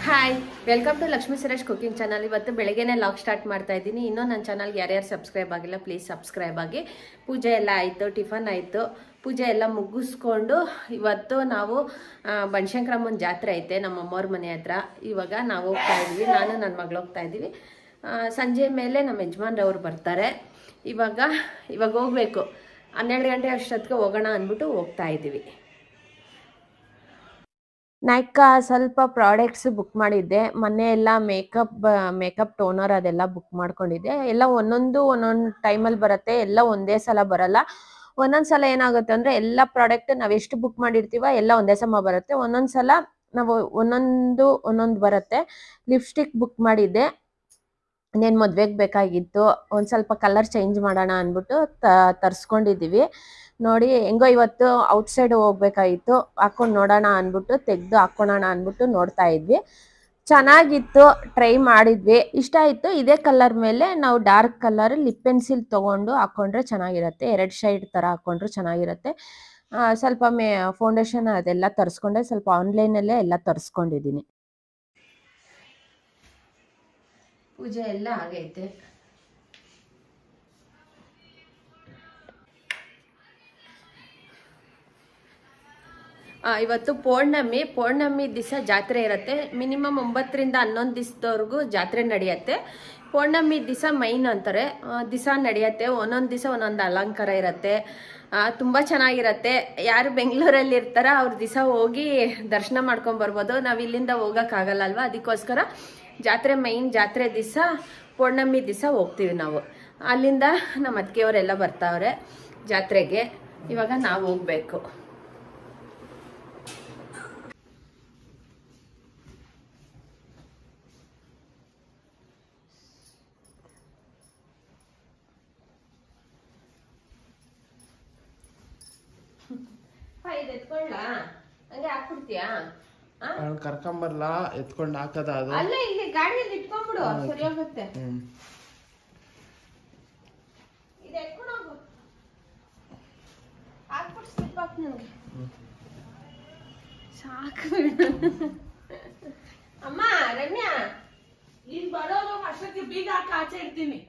Hi, welcome to Lakshmi Suresh cooking channel. ಇವತ್ತು ಬೆಳಗ್ಗೆನೇ log start ಮಾಡ್ತಾ ಇದ್ದೀನಿ. ಇನ್ನೂ ನನ್ನ ಚಾನಲ್ಗೆ ಯಾರ್ಯಾರು ಸಬ್ಸ್ಕ್ರೈಬ್ ಆಗಿಲ್ಲ ಪ್ಲೀಸ್ ಸಬ್ಸ್ಕ್ರೈಬ್ ಆಗಿ. ಪೂಜೆ ಎಲ್ಲ ಆಯಿತು, ಟಿಫನ್ ಆಯಿತು, ಪೂಜೆ ಎಲ್ಲ ಮುಗಿಸ್ಕೊಂಡು ಇವತ್ತು ನಾವು ಬನಶಂಕರಮ್ಮನ ಜಾತ್ರೆ ಐತೆ ನಮ್ಮ ಅಮ್ಮವ್ರ ಮನೆ ಹತ್ರ. ಇವಾಗ ನಾವು ಹೋಗ್ತಾ ಇದ್ದೀವಿ, ನಾನು ನನ್ನ ಮಗಳು ಹೋಗ್ತಾ ಇದ್ದೀವಿ. ಸಂಜೆ ಮೇಲೆ ನಮ್ಮ ಯಜಮಾನ್ರವ್ರು ಬರ್ತಾರೆ. ಇವಾಗ ಹೋಗಬೇಕು, 12 ಗಂಟೆ ಅಷ್ಟೊತ್ತಿಗೆ ಹೋಗೋಣ ಅಂದ್ಬಿಟ್ಟು ಹೋಗ್ತಾ ಇದ್ದೀವಿ. ನೈಕಾ ಸ್ವಲ್ಪ ಪ್ರಾಡಕ್ಟ್ಸ್ ಬುಕ್ ಮಾಡಿದ್ದೆ. ಮೊನ್ನೆ ಎಲ್ಲ ಮೇಕಪ್ ಟೋನರ್ ಅದೆಲ್ಲ ಬುಕ್ ಮಾಡ್ಕೊಂಡಿದ್ದೆ. ಎಲ್ಲ ಒಂದೊಂದು ಟೈಮಲ್ಲಿ ಬರುತ್ತೆ, ಎಲ್ಲ ಒಂದೇ ಸಲ ಬರಲ್ಲ. ಒಂದೊಂದು ಸಲ ಏನಾಗುತ್ತೆ ಅಂದರೆ ಎಲ್ಲ ಪ್ರಾಡಕ್ಟ್ ನಾವು ಎಷ್ಟು ಬುಕ್ ಮಾಡಿರ್ತೀವ ಎಲ್ಲ ಒಂದೇ ಸಮ ಬರುತ್ತೆ. ಒಂದೊಂದು ಸಲ ನಾವು ಒಂದೊಂದು ಬರುತ್ತೆ. ಲಿಪ್ಸ್ಟಿಕ್ ಬುಕ್ ಮಾಡಿದ್ದೆ, ಇನ್ನೇನು ಮದುವೆಗೆ ಬೇಕಾಗಿತ್ತು. ಒಂದು ಸ್ವಲ್ಪ ಕಲರ್ ಚೇಂಜ್ ಮಾಡೋಣ ಅಂದ್ಬಿಟ್ಟು ತರಿಸ್ಕೊಂಡಿದ್ದೀವಿ. ನೋಡಿ ಹೆಂಗೋ ಇವತ್ತು ಔಟ್ಸೈಡ್ ಹೋಗ್ಬೇಕಾಗಿತ್ತು, ಹಾಕೊಂಡು ನೋಡೋಣ ಅಂದ್ಬಿಟ್ಟು ತೆಗೆದು ಹಾಕ್ಕೊಳ್ಳೋಣ ಅಂದ್ಬಿಟ್ಟು ನೋಡ್ತಾ ಇದ್ವಿ. ಚೆನ್ನಾಗಿತ್ತು, ಟ್ರೈ ಮಾಡಿದ್ವಿ, ಇಷ್ಟ ಆಯಿತು. ಇದೇ ಕಲರ್ ಮೇಲೆ ನಾವು ಡಾರ್ಕ್ ಕಲರ್ ಲಿಪ್ ಪೆನ್ಸಿಲ್ ತೊಗೊಂಡು ಹಾಕ್ಕೊಂಡ್ರೆ ಚೆನ್ನಾಗಿರುತ್ತೆ. 2 ಶೇಡ್ ಥರ ಹಾಕ್ಕೊಂಡ್ರೆ ಚೆನ್ನಾಗಿರುತ್ತೆ. ಸ್ವಲ್ಪ ಫೌಂಡೇಶನ್ ಅದೆಲ್ಲ ತರಿಸ್ಕೊಂಡೆ, ಸ್ವಲ್ಪ ಆನ್ಲೈನಲ್ಲೇ ಎಲ್ಲ ತರಿಸ್ಕೊಂಡಿದ್ದೀನಿ. ಪೂಜೆ ಎಲ್ಲ ಆಗೈತೆ. ಇವತ್ತು ಪೌರ್ಣಮಿ ದಿವಸ ಜಾತ್ರೆ ಇರುತ್ತೆ. ಮಿನಿಮಮ್ 9 ರಿಂದ 11 ದಿವಸದವರೆಗೂ ಜಾತ್ರೆ ನಡೆಯುತ್ತೆ. ಪೌರ್ಣಮಿ ದಿವಸ ಮೈನ್ ಅಂತಾರೆ, ದಿವಸ ನಡೆಯುತ್ತೆ. ಒಂದೊಂದು ದಿವಸ ಒಂದೊಂದು ಅಲಂಕಾರ ಇರುತ್ತೆ, ತುಂಬ ಚೆನ್ನಾಗಿರುತ್ತೆ. ಯಾರು ಬೆಂಗಳೂರಲ್ಲಿ ಇರ್ತಾರ ಅವ್ರ ದಿವಸ ಹೋಗಿ ದರ್ಶನ ಮಾಡ್ಕೊಂಡು ಬರ್ಬೋದು. ನಾವು ಇಲ್ಲಿಂದ ಹೋಗೋಕ್ಕಾಗಲ್ಲ ಅಲ್ವಾ, ಅದಕ್ಕೋಸ್ಕರ ಮೈನ್ ಜಾತ್ರೆ ದಿವಸ ಪೌರ್ಣಮಿ ದಿವಸ ಹೋಗ್ತೀವಿ ನಾವು. ಅಲ್ಲಿಂದ ನಮ್ಮ ಅತ್ತಿಗೆಯವರೆಲ್ಲ ಬರ್ತಾವ್ರೆ ಜಾತ್ರೆಗೆ. ಇವಾಗ ನಾವು ಹೋಗ್ಬೇಕು. ಇದು ಎತ್ಕೊಳ್ಳ, ಹಂಗೆ ಹಾಕ್ಬಿಡ್ತೀಯಾ? ಕರ್ಕೊಂಬರ್ಲಾ, ಎತ್ಕೊಂಡು ಹಾಕದ? ಅದು ಅಲ್ಲ, ಇಲ್ಲಿ ಗಾಡಿಯಲ್ಲಿ ಇಟ್ಕೊಂಡ್ಬಿಡು, ಸರಿ ಹೋಗುತ್ತೆ. ಇದು ಎತ್ಕೊಂಡು ಹೋಗು, ಹಾಕ್ಬಿಟ್ಟು ಸ್ಲಿಪ್ ಹಾಕ್ ನನಗೆ ಸಾಕು. ಅಮ್ಮ ರಮ್ಯಾ, ನೀನ್ ಬರೋದು ಅಷ್ಟಕ್ಕೆ ಬೀಗ ಹಾಕಿ ಆಚೆ ಇಡ್ತೀನಿ.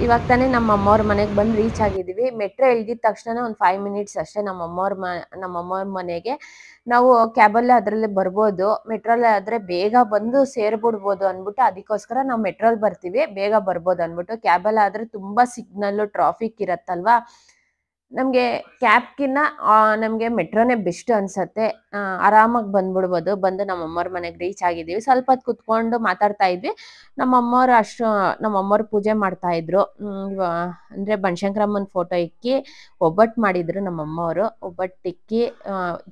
ಇವಾಗ ತಾನೇ ನಮ್ಮ ಅಮ್ಮವ್ರ ಮನೆಗೆ ಬಂದು ರೀಚ್ ಆಗಿದ್ದೀವಿ. ಮೆಟ್ರೋ ಇಳಿದಿದ ತಕ್ಷಣ ಒಂದು 5 ಮಿನಿಟ್ಸ್ ಅಷ್ಟೇ ನಮ್ಮ ಅಮ್ಮವ್ರ ಮನೆಗೆ. ನಾವು ಕ್ಯಾಬಲ್ಲೇ ಅದರಲ್ಲೇ ಬರ್ಬೋದು, ಮೆಟ್ರೋಲ್ಲೇ ಆದರೆ ಬೇಗ ಬಂದು ಸೇರ್ಬಿಡ್ಬೋದು ಅಂದ್ಬಿಟ್ಟು ಅದಕ್ಕೋಸ್ಕರ ನಾವು ಮೆಟ್ರೋಲ್ಲಿ ಬರ್ತೀವಿ, ಬೇಗ ಬರ್ಬೋದು ಅಂದ್ಬಿಟ್ಟು. ಕ್ಯಾಬಲ್ಲಿ ಆದರೆ ತುಂಬ ಸಿಗ್ನಲ್ಲು ಟ್ರಾಫಿಕ್ ಇರತ್ತಲ್ವಾ. ನಮಗೆ ಕ್ಯಾಬ್ಗಿನ್ನ ನಮಗೆ ಮೆಟ್ರೋನೇ ಬೆಸ್ಟ್ ಅನ್ಸತ್ತೆ. ಆರಾಮಾಗಿ ಬಂದ್ಬಿಡ್ಬೋದು. ಬಂದು ನಮ್ಮ ಅಮ್ಮವ್ರ ಮನೆಗೆ ರೀಚ್ ಆಗಿದ್ದೀವಿ. ಸ್ವಲ್ಪ ಹೊತ್ತು ಕುತ್ಕೊಂಡು ಮಾತಾಡ್ತಾ ಇದ್ವಿ. ನಮ್ಮ ಅಮ್ಮವ್ರು ಪೂಜೆ ಮಾಡ್ತಾ ಇದ್ರು. ಅಂದರೆ ಬನಶಂಕರಮ್ಮನ ಫೋಟೋ ಇಕ್ಕಿ ಒಬ್ಬಟ್ಟು ಮಾಡಿದ್ರು ನಮ್ಮ ಅಮ್ಮವರು. ಒಬ್ಬಟ್ಟು ಇಕ್ಕಿ,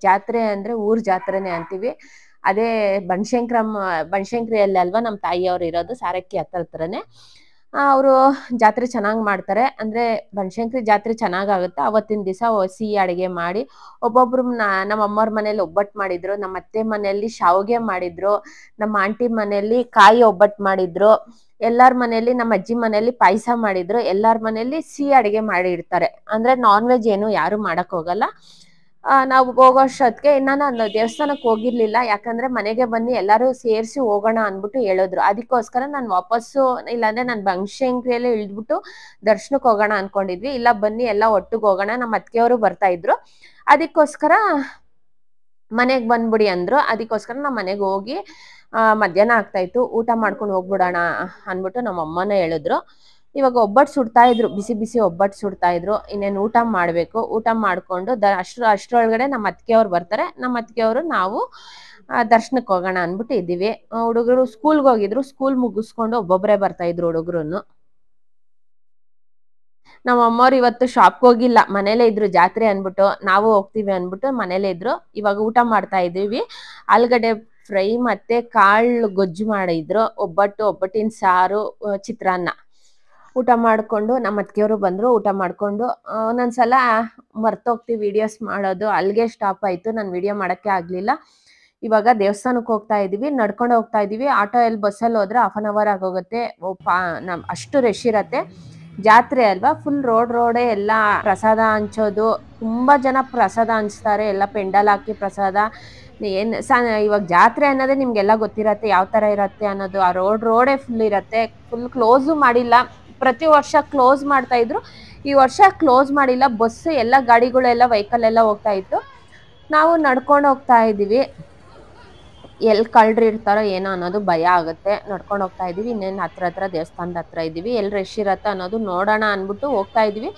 ಜಾತ್ರೆ ಅಂದರೆ ಊರ ಜಾತ್ರೆನೇ ಅಂತೀವಿ. ಅದೇ ಬನಶಂಕರಿಯಲ್ಲಿ ಅಲ್ವಾ ನಮ್ಮ ತಾಯಿಯವ್ರು ಇರೋದು, ಸಾರಕ್ಕಿ ಹತ್ರನೇ. ಅವರು ಜಾತ್ರೆ ಚೆನ್ನಾಗಿ ಮಾಡ್ತಾರೆ. ಅಂದರೆ ಬನಶಂಕರಿ ಜಾತ್ರೆ ಚೆನ್ನಾಗಾಗುತ್ತೆ. ಅವತ್ತಿನ ದಿವಸ ಸಿಹಿ ಅಡುಗೆ ಮಾಡಿ ಒಬ್ಬೊಬ್ರು ನಮ್ಮ ಅಮ್ಮವ್ರ ಮನೇಲಿ ಒಬ್ಬಟ್ಟು ಮಾಡಿದ್ರು, ನಮ್ಮ ಅತ್ತೆ ಮನೆಯಲ್ಲಿ ಶಾವಿಗೆ ಮಾಡಿದ್ರು, ನಮ್ಮ ಆಂಟಿ ಮನೆಯಲ್ಲಿ ಕಾಯಿ ಒಬ್ಬಟ್ಟು ಮಾಡಿದ್ರು, ಎಲ್ಲರ ಮನೆಯಲ್ಲಿ ನಮ್ಮ ಅಜ್ಜಿ ಮನೆಯಲ್ಲಿ ಪಾಯಸ ಮಾಡಿದ್ರು, ಎಲ್ಲರ ಮನೆಯಲ್ಲಿ ಸಿಹಿ ಅಡುಗೆ ಮಾಡಿ ಇಡ್ತಾರೆ. ಅಂದರೆ ನಾನ್ ವೆಜ್ ಏನು ಯಾರು ಮಾಡಕ್ ಹೋಗಲ್ಲ. ನಾವು ಹೋಗೋಷ್ಟೊತ್ತಿಗೆ ನಾನು ದೇವಸ್ಥಾನಕ್ಕೆ ಹೋಗಿರ್ಲಿಲ್ಲ, ಯಾಕಂದ್ರೆ ಮನೆಗೆ ಬನ್ನಿ ಎಲ್ಲರೂ ಸೇರಿಸಿ ಹೋಗೋಣ ಅಂದ್ಬಿಟ್ಟು ಹೇಳಿದ್ರು. ಅದಕ್ಕೋಸ್ಕರ ನಾನು ವಾಪಸ್ಸು, ಇಲ್ಲಾಂದ್ರೆ ನಾನು ಬನಶಂಕರಿಯಲ್ಲೇ ಇಳಿದ್ಬಿಟ್ಟು ದರ್ಶನಕ್ಕೆ ಹೋಗೋಣ ಅನ್ಕೊಂಡಿದ್ವಿ. ಇಲ್ಲ ಬನ್ನಿ ಎಲ್ಲ ಒಟ್ಟಿಗೆ ಹೋಗೋಣ, ನಮ್ಮ ಅತ್ತಿಗೆಯವರು ಬರ್ತಾ ಇದ್ರು, ಅದಕ್ಕೋಸ್ಕರ ಮನೆಗೆ ಬಂದ್ಬಿಡಿ ಅಂದ್ರು. ಅದಕ್ಕೋಸ್ಕರ ನಮ್ಮ ಮನೆಗೆ ಹೋಗಿ ಮಧ್ಯಾಹ್ನ ಆಗ್ತಾ ಇತ್ತು, ಊಟ ಮಾಡ್ಕೊಂಡು ಹೋಗ್ಬಿಡೋಣ ಅಂದ್ಬಿಟ್ಟು ನಮ್ಮ ಅಮ್ಮನೇ ಹೇಳಿದ್ರು. ಇವಾಗ ಒಬ್ಬಟ್ಟು ಸುಡ್ತಾ ಇದ್ರು, ಬಿಸಿ ಬಿಸಿ ಒಬ್ಬಟ್ಟು ಸುಡ್ತಾ ಇದ್ರು. ಇನ್ನೇನು ಊಟ ಮಾಡಬೇಕು. ಊಟ ಮಾಡಿಕೊಂಡು ಅಷ್ಟರೊಳಗಡೆ ನಮ್ಮ ಅತ್ತಿಗೆಯವ್ರು ಬರ್ತಾರೆ. ನಮ್ಮ ಅತ್ತಿಗೆಯವರು ನಾವು ದರ್ಶನಕ್ಕೆ ಹೋಗೋಣ ಅಂದ್ಬಿಟ್ಟು ಇದ್ದೀವಿ. ಹುಡುಗರು ಸ್ಕೂಲ್ಗೆ ಹೋಗಿದ್ರು, ಸ್ಕೂಲ್ ಮುಗಿಸ್ಕೊಂಡು ಒಬ್ಬೊಬ್ಬರೇ ಬರ್ತಾ ಇದ್ರು ಹುಡುಗರು. ನಮ್ಮ ಅಮ್ಮವ್ರು ಇವತ್ತು ಶಾಪ್ಗೆ ಹೋಗಿಲ್ಲ, ಮನೇಲೇ ಇದ್ರು, ಜಾತ್ರೆ ಅನ್ಬಿಟ್ಟು. ನಾವು ಹೋಗ್ತೀವಿ ಅನ್ಬಿಟ್ಟು ಮನೇಲೇ ಇದ್ರು. ಇವಾಗ ಊಟ ಮಾಡ್ತಾ ಇದ್ದೀವಿ. ಆಲೂಗಡ್ಡೆ ಫ್ರೈ ಮತ್ತೆ ಕಾಳು ಗೊಜ್ಜು ಮಾಡಿದ್ರು, ಒಬ್ಬಟ್ಟಿನ ಸಾರು, ಚಿತ್ರಾನ್ನ. ಊಟ ಮಾಡಿಕೊಂಡು ನಮ್ಮ ಅತ್ತಿಗೆಯವರು ಬಂದರು. ಊಟ ಮಾಡಿಕೊಂಡು ಒಂದೊಂದ್ಸಲ ಮರ್ತೋಗ್ತೀವಿ ವಿಡಿಯೋಸ್ ಮಾಡೋದು, ಅಲ್ಲಿಗೆ ಸ್ಟಾಪ್ ಆಯಿತು, ನಾನು ವಿಡಿಯೋ ಮಾಡೋಕ್ಕೆ ಆಗಲಿಲ್ಲ. ಇವಾಗ ದೇವಸ್ಥಾನಕ್ಕೆ ಹೋಗ್ತಾ ಇದ್ದೀವಿ, ನಡ್ಕೊಂಡು ಹೋಗ್ತಾ ಇದ್ದೀವಿ. ಆಟೋ ಎಲ್ಲಿ ಬಸ್ಸಲ್ಲಿ ಹೋದ್ರೆ 1/2 hour ಆಗೋಗುತ್ತೆ. ಅಷ್ಟು ರಶ್ ಇರತ್ತೆ. ಜಾತ್ರೆ ಅಲ್ವಾ, ಫುಲ್ ರೋಡೇ ಎಲ್ಲ ಪ್ರಸಾದ ಹಂಚೋದು. ತುಂಬ ಜನ ಪ್ರಸಾದ ಹಂಚ್ತಾರೆ, ಎಲ್ಲ ಪೆಂಡಲ್ ಹಾಕಿ ಪ್ರಸಾದ. ಇವಾಗ ಜಾತ್ರೆ ಅನ್ನೋದೇ ನಿಮ್ಗೆಲ್ಲ ಗೊತ್ತಿರತ್ತೆ ಯಾವ ಥರ ಇರತ್ತೆ ಅನ್ನೋದು. ಆ ರೋಡೇ ಫುಲ್ ಇರತ್ತೆ. ಫುಲ್ ಕ್ಲೋಸು ಮಾಡಿಲ್ಲ, ಪ್ರತಿ ವರ್ಷ ಕ್ಲೋಸ್ ಮಾಡ್ತಾ ಇದ್ರು, ಈ ವರ್ಷ ಕ್ಲೋಸ್ ಮಾಡಿಲ್ಲ. ಬಸ್ ಎಲ್ಲ ಗಾಡಿಗಳೆಲ್ಲ ವೆಹಿಕಲ್ ಎಲ್ಲ ಹೋಗ್ತಾ ಇತ್ತು, ನಾವು ನಡ್ಕೊಂಡು ಹೋಗ್ತಾ ಇದ್ದೀವಿ. ಎಲ್ಲಿ ಕಳ್ಳರು ಇರ್ತಾರೋ ಏನೋ ಅನ್ನೋದು ಭಯ ಆಗುತ್ತೆ. ನಡ್ಕೊಂಡು ಹೋಗ್ತಾ ಇದೀವಿ. ಇನ್ನೇನು ಹತ್ರ ದೇವಸ್ಥಾನದ ಹತ್ರ ಇದ್ದೀವಿ. ಎಲ್ಲಿ ರಶ್ ಇರತ್ತೆ ಅನ್ನೋದು ನೋಡೋಣ ಅಂದ್ಬಿಟ್ಟು ಹೋಗ್ತಾ ಇದೀವಿ.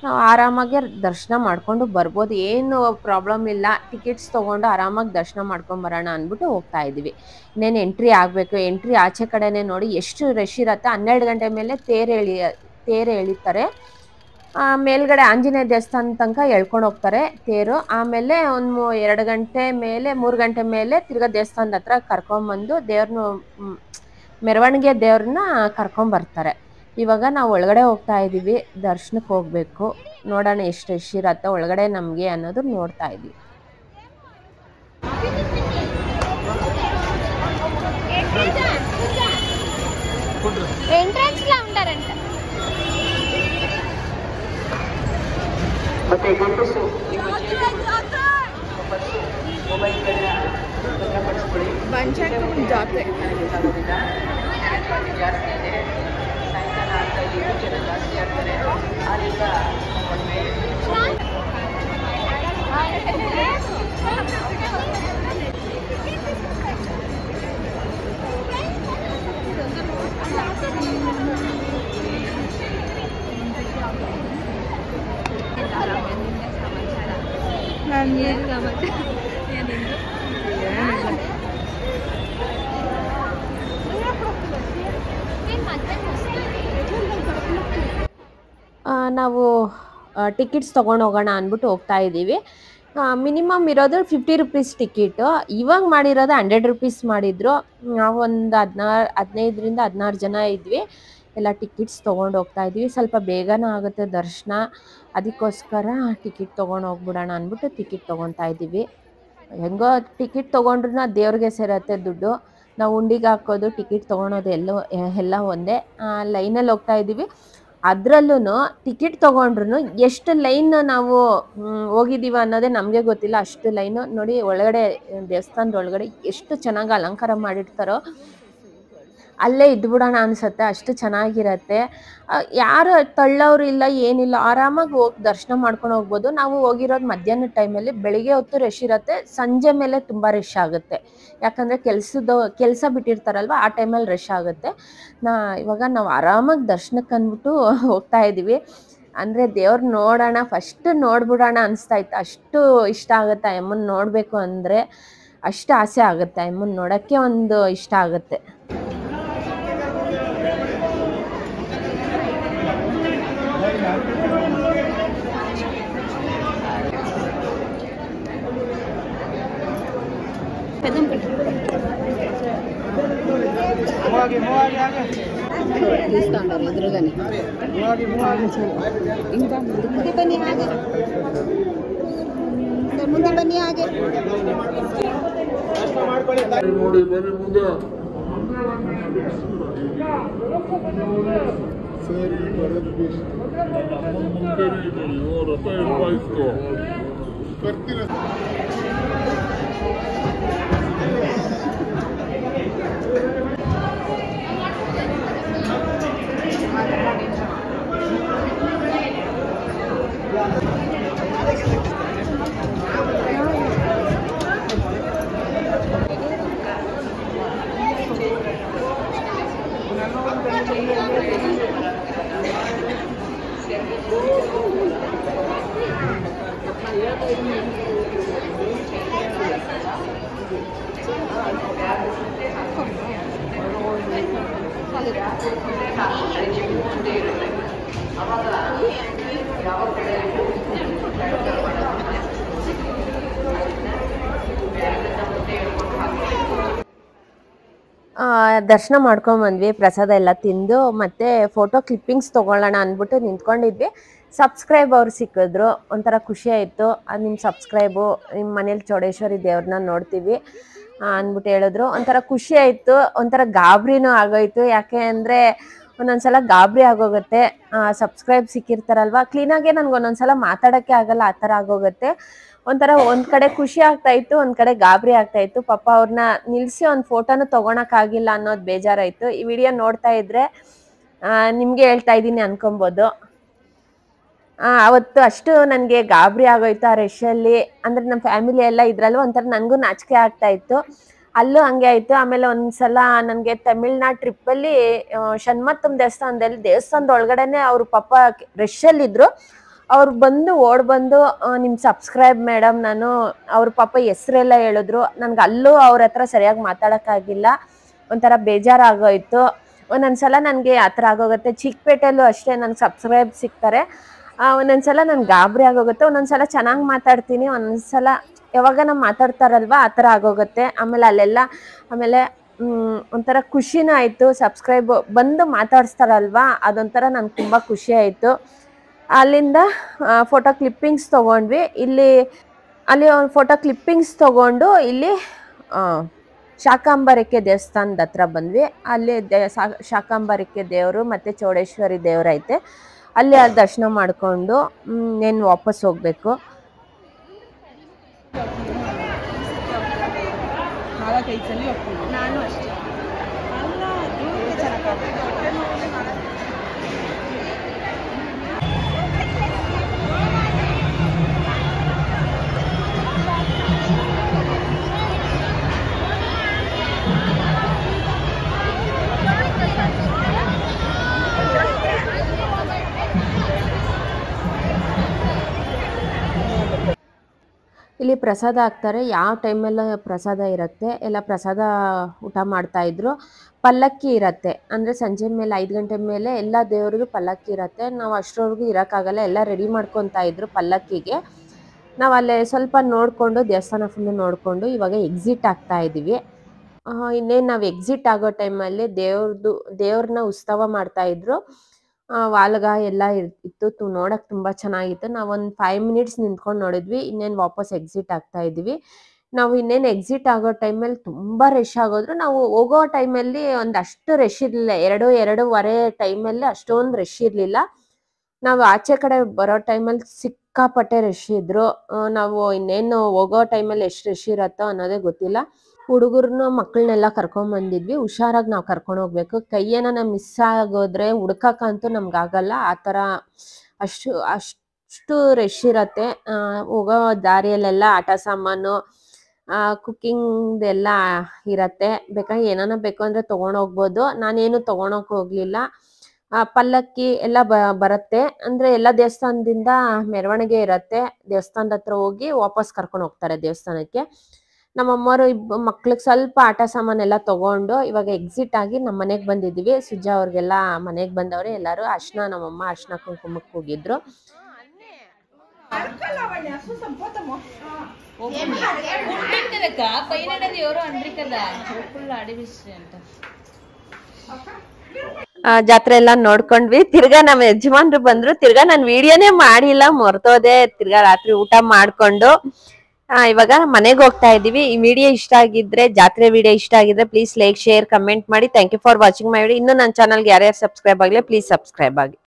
ನಾವು ಆರಾಮಾಗಿ ದರ್ಶನ ಮಾಡ್ಕೊಂಡು ಬರ್ಬೋದು, ಏನು ಪ್ರಾಬ್ಲಮ್ ಇಲ್ಲ. ಟಿಕೆಟ್ಸ್ ತೊಗೊಂಡು ಆರಾಮಾಗಿ ದರ್ಶನ ಮಾಡ್ಕೊಂಡು ಬರೋಣ ಅಂದ್ಬಿಟ್ಟು ಹೋಗ್ತಾ ಇದ್ದೀವಿ. ಇನ್ನೇನು ಎಂಟ್ರಿ ಆಗಬೇಕು. ಎಂಟ್ರಿ ಆಚೆ ಕಡೆನೇ ನೋಡಿ ಎಷ್ಟು ರಶ್ ಇರತ್ತೆ. 12 ಗಂಟೆ ಮೇಲೆ ತೇರು ಎಳಿತಾರೆ. ಮೇಲ್ಗಡೆ ಆಂಜನೇಯ ದೇವಸ್ಥಾನ ತನಕ ಎಳ್ಕೊಂಡು ಹೋಗ್ತಾರೆ ತೇರು. ಆಮೇಲೆ ಒಂದು 2 ಗಂಟೆ ಮೇಲೆ 3 ಗಂಟೆ ಮೇಲೆ ತಿರ್ಗಾ ದೇವಸ್ಥಾನದ ಹತ್ರ ಕರ್ಕೊಂಬಂದು ದೇವ್ರನ್ನ ಮೆರವಣಿಗೆ ದೇವ್ರನ್ನ ಕರ್ಕೊಂಬರ್ತಾರೆ. ಇವಾಗ ನಾವು ಒಳಗಡೆ ಹೋಗ್ತಾ ಇದ್ದೀವಿ, ದರ್ಶನಕ್ಕೆ ಹೋಗ್ಬೇಕು. ನೋಡೋಣ ಎಷ್ಟು ರಶ್ ಇರತ್ತೆ ಒಳಗಡೆ ನಮಗೆ ಅನ್ನೋದು ನೋಡ್ತಾ ಇದ್ದೀವಿ. ಮತ್ತೆ ಗಂಡಸು ನಿಮ್ಮ ಮೊಬೈಲ್ಗಳನ್ನ ಭದ್ರಪಡಿಸ್ಕೊಳ್ಳಿ. ಜಾಸ್ತಿ ಇದೆ, ಸಾಯಂಕಾಲ ಆಗ್ತಾ ಇನ್ನೂ ಜನ ಜಾಸ್ತಿ ಆಗ್ತಾರೆ. ಆದ್ರಿಂದ ನಾವು ಟಿಕೆಟ್ಸ್ ತೊಗೊಂಡು ಹೋಗೋಣ ಅಂದ್ಬಿಟ್ಟು ಹೋಗ್ತಾ ಇದ್ದೀವಿ. ಮಿನಿಮಮ್ ಇರೋದು 50 ರೂಪೀಸ್ ಟಿಕೆಟು. ಇವಾಗ ಮಾಡಿರೋದು 100 ರೂಪೀಸ್ ಮಾಡಿದ್ರು. ನಾವು ಒಂದು 15ರಿಂದ 16 ಜನ ಇದ್ವಿ. ಎಲ್ಲ ಟಿಕೆಟ್ಸ್ ತೊಗೊಂಡು ಹೋಗ್ತಾ ಇದ್ವಿ. ಸ್ವಲ್ಪ ಬೇಗನೆ ಆಗುತ್ತೆ ದರ್ಶನ, ಅದಕ್ಕೋಸ್ಕರ ಟಿಕೆಟ್ ತೊಗೊಂಡು ಹೋಗ್ಬಿಡೋಣ ಅಂದ್ಬಿಟ್ಟು ಟಿಕೆಟ್ ತೊಗೊತಾ ಇದ್ದೀವಿ. ಹೆಂಗೋ ಟಿಕೆಟ್ ತೊಗೊಂಡ್ರೂ ದೇವ್ರಿಗೆ ಸೇರತ್ತೆ ದುಡ್ಡು. ನಾವು ಉಂಡಿಗೆ ಹಾಕೋದು ಟಿಕೆಟ್ ತೊಗೊಳೋದು ಎಲ್ಲ ಒಂದೇ. ಲೈನಲ್ಲಿ ಹೋಗ್ತಾ ಇದ್ದೀವಿ. ಅದರಲ್ಲೂ ಟಿಕೆಟ್ ತೊಗೊಂಡ್ರು ಎಷ್ಟು ಲೈನ್ ನಾವು ಹೋಗಿದ್ದೀವಿ ಅನ್ನೋದೇ ನಮಗೆ ಗೊತ್ತಿಲ್ಲ, ಅಷ್ಟು ಲೈನು. ನೋಡಿ ಒಳಗಡೆ ದೇವಸ್ಥಾನದ ಒಳಗಡೆ ಎಷ್ಟು ಚೆನ್ನಾಗಿ ಅಲಂಕಾರ ಮಾಡಿರ್ತಾರೋ, ಅಲ್ಲೇ ಇದ್ಬಿಡೋಣ ಅನ್ಸುತ್ತೆ, ಅಷ್ಟು ಚೆನ್ನಾಗಿರತ್ತೆ. ಯಾರು ತಳ್ಳೋರು ಇಲ್ಲ, ಏನಿಲ್ಲ, ಆರಾಮಾಗಿ ಹೋಗಿ ದರ್ಶನ ಮಾಡ್ಕೊಂಡು ಹೋಗ್ಬೋದು. ನಾವು ಹೋಗಿರೋದು ಮಧ್ಯಾಹ್ನದ ಟೈಮಲ್ಲಿ. ಬೆಳಿಗ್ಗೆ ಹೊತ್ತು ರಶ್ ಇರುತ್ತೆ, ಸಂಜೆ ಮೇಲೆ ತುಂಬ ರಶ್ ಆಗುತ್ತೆ. ಯಾಕಂದರೆ ಕೆಲಸ ಬಿಟ್ಟಿರ್ತಾರಲ್ವ, ಆ ಟೈಮಲ್ಲಿ ರಶ್ ಆಗುತ್ತೆ. ಇವಾಗ ನಾವು ಆರಾಮಾಗಿ ದರ್ಶನಕ್ಕೆ ಅಂದ್ಬಿಟ್ಟು ಹೋಗ್ತಾ ಇದ್ದೀವಿ. ಅಂದರೆ ದೇವ್ರು ನೋಡೋಣ, ಫಸ್ಟ್ ನೋಡ್ಬಿಡೋಣ ಅನಿಸ್ತಾ ಇತ್ತು. ಅಷ್ಟು ಇಷ್ಟ ಆಗುತ್ತೆ ಅಮ್ಮನ ನೋಡಬೇಕು ಅಂದರೆ, ಅಷ್ಟು ಆಸೆ ಆಗುತ್ತೆ ಅಮ್ಮನ ನೋಡೋಕ್ಕೆ, ಒಂದು ಇಷ್ಟ ಆಗುತ್ತೆ. ಮುಂದೆ ಬನ್ನಿ ಹಾಗೆ ನೋಡಿ ಬನ್ನಿ ಮುಂದೆ ಸರಿ ರಥ ಇರ್ಪಾಯಿಸ್ತು ಬರ್ತೀನಿ. ದರ್ಶನ ಮಾಡ್ಕೊಂಡ್ ಬಂದ್ವಿ, ಪ್ರಸಾದ ಎಲ್ಲ ತಿಂದು ಮತ್ತೆ ಫೋಟೋ ಕ್ಲಿಪ್ಪಿಂಗ್ಸ್ ತಗೊಳ್ಳೋಣ ಅಂದ್ಬಿಟ್ಟು ನಿಂತ್ಕೊಂಡಿದ್ವಿ. ಸಬ್ಸ್ಕ್ರೈಬ್ ಅವ್ರು ಸಿಕ್ಕಿದ್ರು, ಒಂಥರ ಖುಷಿ ಆಯಿತು. ನಿಮ್ಮ ಸಬ್ಸ್ಕ್ರೈಬು ನಿಮ್ಮ ಮನೇಲಿ ಚೌಡೇಶ್ವರಿ ದೇವ್ರನ್ನ ನೋಡ್ತೀವಿ ಅಂದ್ಬಿಟ್ಟು ಹೇಳಿದ್ರು. ಒಂಥರ ಖುಷಿ ಆಯಿತು, ಒಂಥರ ಗಾಬರಿನೂ ಆಗೋಯ್ತು. ಯಾಕೆ ಅಂದರೆ ಒಂದೊಂದ್ಸಲ ಗಾಬರಿ ಆಗೋಗುತ್ತೆ. ಸಬ್ಸ್ಕ್ರೈಬ್ ಸಿಕ್ಕಿರ್ತಾರಲ್ವ, ಕ್ಲೀನಾಗೆ ನನಗೆ ಒಂದೊಂದ್ಸಲ ಮಾತಾಡೋಕ್ಕೆ ಆಗಲ್ಲ, ಆ ಥರ ಆಗೋಗುತ್ತೆ. ಒಂಥರ ಒಂದ್ ಕಡೆ ಖುಷಿ ಆಗ್ತಾ ಇತ್ತು, ಒಂದ್ ಕಡೆ ಗಾಬರಿ ಆಗ್ತಾ ಇತ್ತು. ಪಾಪ ಅವ್ರನ್ನ ನಿಲ್ಸಿ ಒಂದು ಫೋಟೋನು ತಗೊಳಕ್ಕಾಗಿಲ್ಲ ಅನ್ನೋದು ಬೇಜಾರಾಯ್ತು. ಈ ವಿಡಿಯೋ ನೋಡ್ತಾ ಇದ್ರೆ ನಿಮ್ಗೆ ಹೇಳ್ತಾ ಇದ್ದೀನಿ ಅನ್ಕೊಬೋದು. ಅವತ್ತು ಅಷ್ಟು ನನಗೆ ಗಾಬರಿ ಆಗೋಯ್ತು ಆ ರಶಲ್ಲಿ. ಅಂದ್ರೆ ನಮ್ಮ ಫ್ಯಾಮಿಲಿ ಎಲ್ಲ ಇದ್ರಲ್ಲೂ ಒಂಥರ ನನಗೂ ನಾಚಿಕೆ ಆಗ್ತಾ ಇತ್ತು. ಅಲ್ಲೂ ಹಂಗೆ ಆಯ್ತು. ಆಮೇಲೆ ಒಂದ್ಸಲ ನನಗೆ ತಮಿಳ್ನಾಡು ಟ್ರಿಪ್ಪಲ್ಲಿ ಷಣ್ಮತ್ತಮ್ ದೇವಸ್ಥಾನದ ಒಳಗಡೆನೆ ಅವ್ರು ಪಾಪ ರಶಲ್ಲಿದ್ರು. ಅವ್ರು ಓಡ್ ಬಂದು ನಿಮ್ಮ ಸಬ್ಸ್ಕ್ರೈಬ್ ಮೇಡಮ್, ನಾನು ಅವ್ರ ಪಾಪ ಹೆಸ್ರೆಲ್ಲ ಹೇಳಿದ್ರು. ನನ್ಗೆ ಅಲ್ಲೂ ಅವ್ರ ಹತ್ರ ಸರಿಯಾಗಿ ಮಾತಾಡೋಕ್ಕಾಗಿಲ್ಲ, ಒಂಥರ ಬೇಜಾರಾಗೋಯ್ತು. ಒಂದೊಂದ್ಸಲ ನನಗೆ ಆ ಥರ ಆಗೋಗುತ್ತೆ. ಚಿಕ್ಕಪೇಟೆಯಲ್ಲೂ ಅಷ್ಟೇ ನನಗೆ ಸಬ್ಸ್ಕ್ರೈಬ್ ಸಿಗ್ತಾರೆ. ಒಂದೊಂದ್ಸಲ ನನ್ಗೆ ಗಾಬರಿ ಆಗೋಗುತ್ತೆ, ಒಂದೊಂದ್ಸಲ ಚೆನ್ನಾಗಿ ಮಾತಾಡ್ತೀನಿ, ಒಂದೊಂದ್ಸಲ ಯಾವಾಗ ನಾವು ಮಾತಾಡ್ತಾರಲ್ವ ಆ ಥರ ಆಗೋಗುತ್ತೆ. ಆಮೇಲೆ ಒಂಥರ ಖುಷಿನೂ ಆಯಿತು. ಸಬ್ಸ್ಕ್ರೈಬ್ ಬಂದು ಮಾತಾಡಿಸ್ತಾರಲ್ವ, ಅದೊಂಥರ ನನಗೆ ತುಂಬ ಖುಷಿ ಆಯಿತು. ಅಲ್ಲಿಂದ ಫೋಟೋ ಕ್ಲಿಪ್ಪಿಂಗ್ಸ್ ತೊಗೊಂಡ್ವಿ. ಅಲ್ಲಿ ಒಂದು ಫೋಟೋ ಕ್ಲಿಪ್ಪಿಂಗ್ಸ್ ತೊಗೊಂಡು ಇಲ್ಲಿ ಶಾಕಾಂಬರಿಕೆ ದೇವಸ್ಥಾನದ ಹತ್ರ ಬಂದ್ವಿ. ಅಲ್ಲಿ ಶಾಕಾಂಬರಿಕೆ ದೇವರು ಮತ್ತು ಚೌಡೇಶ್ವರಿ ದೇವರೈತೆ, ಅಲ್ಲಿ ದರ್ಶನ ಮಾಡಿಕೊಂಡು నేను ವಾಪಸ್ ಹೋಗಬೇಕು. ನಾನು ಅಷ್ಟೇ. ಇಲ್ಲಿ ಪ್ರಸಾದ ಹಾಕ್ತಾರೆ. ಯಾವ ಟೈಮೆಲ್ಲ ಪ್ರಸಾದ ಇರುತ್ತೆ, ಎಲ್ಲ ಪ್ರಸಾದ ಊಟ ಮಾಡ್ತಾಯಿದ್ರು. ಪಲ್ಲಕ್ಕಿ ಇರತ್ತೆ, ಅಂದರೆ ಸಂಜೆ ಮೇಲೆ 5 ಗಂಟೆ ಮೇಲೆ ಎಲ್ಲ ದೇವ್ರಿಗೂ ಪಲ್ಲಕ್ಕಿ ಇರತ್ತೆ. ನಾವು ಅಷ್ಟರವರೆಗೂ ಇರೋಕ್ಕಾಗಲ್ಲ, ಎಲ್ಲ ರೆಡಿ ಮಾಡ್ಕೊತಾ ಇದ್ರು ಪಲ್ಲಕ್ಕಿಗೆ. ನಾವು ಅಲ್ಲೇ ಸ್ವಲ್ಪ ನೋಡಿಕೊಂಡು ದೇವಸ್ಥಾನ ಫುಲ್ಲು ನೋಡಿಕೊಂಡು ಇವಾಗ ಎಕ್ಸಿಟ್ ಆಗ್ತಾ ಇದ್ದೀವಿ. ಇನ್ನೇನು ನಾವು ಎಕ್ಸಿಟ್ ಆಗೋ ಟೈಮಲ್ಲಿ ದೇವ್ರನ್ನ ಉತ್ಸವ ಮಾಡ್ತಾಯಿದ್ರು. ವಾಲ್ಗ ಎಲ್ಲ ಇತ್ತು, ನೋಡಕ್ಕೆ ತುಂಬ ಚೆನ್ನಾಗಿತ್ತು. ನಾವೊಂದು 5 ಮಿನಿಟ್ಸ್ ನಿಂತ್ಕೊಂಡು ನೋಡಿದ್ವಿ. ಇನ್ನೇನು ವಾಪಸ್ ಎಕ್ಸಿಟ್ ಆಗ್ತಾ ಇದ್ವಿ. ನಾವು ಇನ್ನೇನು ಎಕ್ಸಿಟ್ ಆಗೋ ಟೈಮಲ್ಲಿ ತುಂಬ ರಶ್ ಆಗೋದ್ರು. ನಾವು ಹೋಗೋ ಟೈಮಲ್ಲಿ ಒಂದಷ್ಟು ರಶ್ ಇರಲಿಲ್ಲ, 2-2:30 ಟೈಮಲ್ಲಿ ಅಷ್ಟೊಂದು ರಶ್ ಇರಲಿಲ್ಲ. ನಾವು ಆಚೆ ಕಡೆ ಬರೋ ಟೈಮಲ್ಲಿ ಸಿಕ್ಕಾಪಟ್ಟೆ ರಶ್ ಇದ್ರು. ನಾವು ಇನ್ನೇನು ಹೋಗೋ ಟೈಮಲ್ಲಿ ಎಷ್ಟು ರಶ್ ಇರತ್ತೋ ಅನ್ನೋದೇ ಗೊತ್ತಿಲ್ಲ. ಹುಡುಗರನ್ನ ಮಕ್ಕಳನ್ನೆಲ್ಲ ಕರ್ಕೊಂಬಂದಿದ್ವಿ. ಹುಷಾರಾಗಿ ನಾವು ಕರ್ಕೊಂಡು ಹೋಗ್ಬೇಕು. ಕೈಯೇನ ಮಿಸ್ ಆಗೋದ್ರೆ ಹುಡ್ಕಕ್ಕಂತೂ ನಮ್ಗಾಗಲ್ಲ. ಆ ಥರ ಅಷ್ಟು ರಶ್ ಇರತ್ತೆ. ಹೋಗೋ ದಾರಿಯಲ್ಲೆಲ್ಲ ಆಟ ಸಾಮಾನು, ಕುಕ್ಕಿಂಗ್ದೆಲ್ಲ ಇರತ್ತೆ. ಬೇಕಾಗಿ ಏನಾನ ಬೇಕು ಅಂದರೆ ತೊಗೊಂಡೋಗ್ಬೋದು. ನಾನೇನು ತೊಗೊಳಕ್ಕೆ ಹೋಗಲಿಲ್ಲ. ಪಲ್ಲಕ್ಕಿ ಎಲ್ಲ ಬರುತ್ತೆ, ಅಂದರೆ ಎಲ್ಲ ದೇವಸ್ಥಾನದಿಂದ ಮೆರವಣಿಗೆ ಇರತ್ತೆ. ದೇವಸ್ಥಾನದ ಹತ್ರ ಹೋಗಿ ವಾಪಸ್ ಕರ್ಕೊಂಡು ಹೋಗ್ತಾರೆ ದೇವಸ್ಥಾನಕ್ಕೆ. ನಮ್ಮಮ್ಮರು ಮಕ್ಳಿಗೆ ಸ್ವಲ್ಪ ಆಟ ಸಾಮಾನೆಲ್ಲ ತೊಗೊಂಡು ಇವಾಗ ಎಕ್ಸಿಟ್ ಆಗಿ ನಮ್ಮ ಮನೆಗೆ ಬಂದಿದ್ದೀವಿ. ಸುಜಾ ಅವ್ರಿಗೆಲ್ಲ ಮನೆಗೆ ಬಂದವ್ರೆ. ಎಲ್ಲರೂ ನಮ್ಮಮ್ಮ ಅರ್ಶಿನ ಕುಂಕುಮಕ್ಕೆ ಹೋಗಿದ್ರು. ಜಾತ್ರೆ ಎಲ್ಲ ನೋಡ್ಕೊಂಡ್ವಿ. ತಿರ್ಗಾ ನಮ್ಮ ಯಜಮಾನ್ರು ಬಂದ್ರು. ತಿರ್ಗಾ ನಾನು ವಿಡಿಯೋನೇ ಮಾಡಿಲ್ಲ, ಮರ್ತೋದೆ. ತಿರ್ಗಾ ರಾತ್ರಿ ಊಟ ಮಾಡ್ಕೊಂಡು ಇವಾಗ ಮನೆಗೆ ಹೋಗ್ತಾ ಇದೀವಿ. ಈ ವಿಡಿಯೋ ಇಷ್ಟ ಆಗಿದ್ರೆ, ಜಾತ್ರೆ ವಿಡಿಯೋ ಇಷ್ಟ ಆಗಿದ್ರೆ ಪ್ಲೀಸ್ ಲೈಕ್, ಶೇರ್, ಕಮೆಂಟ್ ಮಾಡಿ. Thank you for watching my video. ಇನ್ನು ನನ್ನ ಚಾನಲ್ಗೆ ಯಾರ್ಯಾರು ಸಬ್ಸ್ಕ್ರೈಬ್ ಆಗಿಲ್ಲ ಪ್ಲೀಸ್ ಸಬ್ಸ್ಕ್ರೈಬ್ ಆಗಿ.